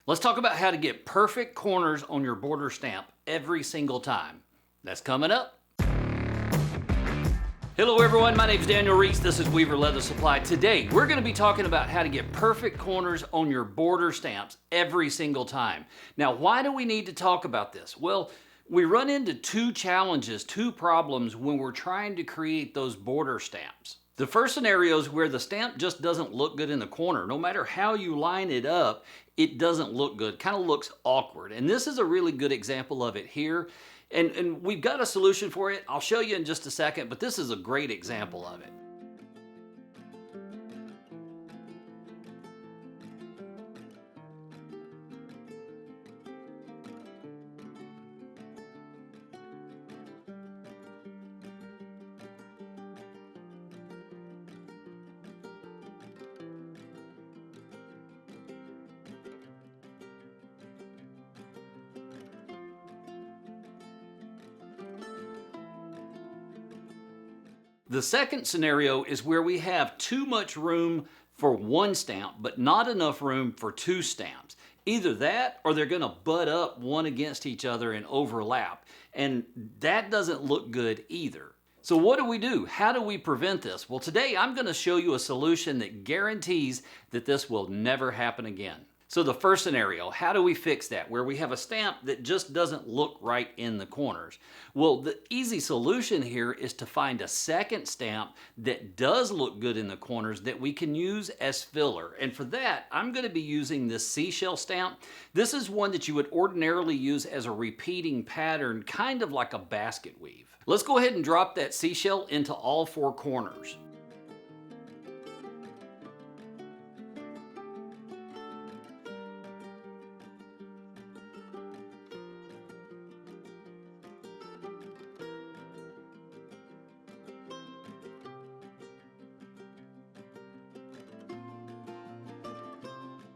Let's talk about how to get perfect corners on your border stamp every single time. That's coming up. Hello everyone, my name is Daniel Reese. This is Weaver Leather Supply. Today, we're going to be talking about how to get perfect corners on your border stamps every single time. Now, why do we need to talk about this? Well, we run into two challenges, two problems when we're trying to create those border stamps. The first scenario is where the stamp just doesn't look good in the corner. No matter how you line it up, it doesn't look good, kind of looks awkward. And this is a really good example of it here. And we've got a solution for it. I'll show you in just a second, but this is a great example of it. The second scenario is where we have too much room for one stamp, but not enough room for two stamps. Either that, or they're going to butt up one against each other and overlap. And that doesn't look good either. So what do? How do we prevent this? Well, today I'm going to show you a solution that guarantees that this will never happen again. So the first scenario, how do we fix that? Where we have a stamp that just doesn't look right in the corners. Well, the easy solution here is to find a second stamp that does look good in the corners that we can use as filler. And for that, I'm going to be using this seashell stamp. This is one that you would ordinarily use as a repeating pattern, kind of like a basket weave. Let's go ahead and drop that seashell into all four corners.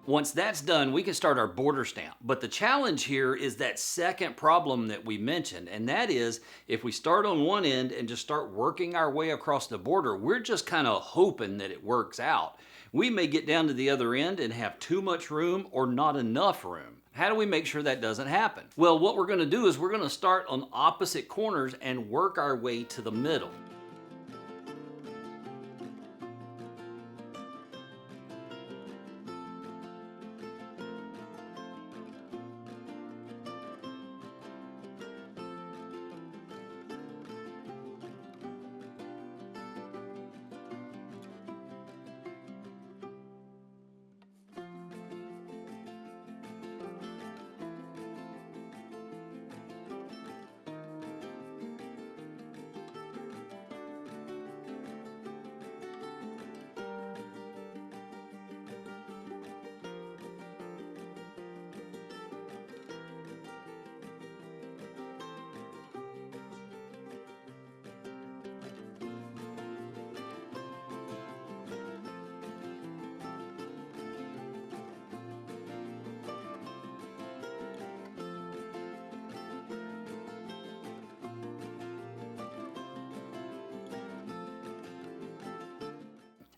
Once that's done, we can start our border stamp. But the challenge here is that second problem that we mentioned, and that is if we start on one end and just start working our way across the border, we're just kind of hoping that it works out. We may get down to the other end and have too much room or not enough room. How do we make sure that doesn't happen? Well, what we're going to do is we're going to start on opposite corners and work our way to the middle.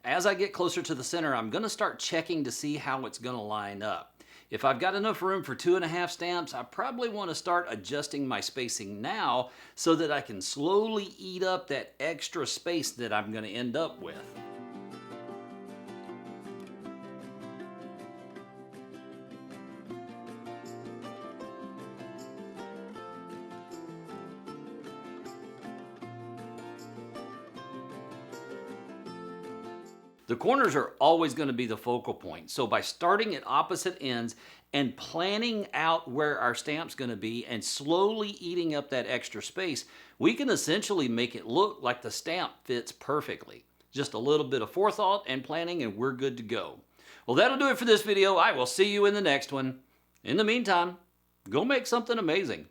As I get closer to the center, I'm going to start checking to see how it's going to line up. If I've got enough room for 2.5 stamps, I probably want to start adjusting my spacing now so that I can slowly eat up that extra space that I'm going to end up with. The corners are always going to be the focal point. So by starting at opposite ends and planning out where our stamp's going to be and slowly eating up that extra space, we can essentially make it look like the stamp fits perfectly. Just a little bit of forethought and planning and we're good to go. Well, that'll do it for this video. I will see you in the next one. In the meantime, go make something amazing.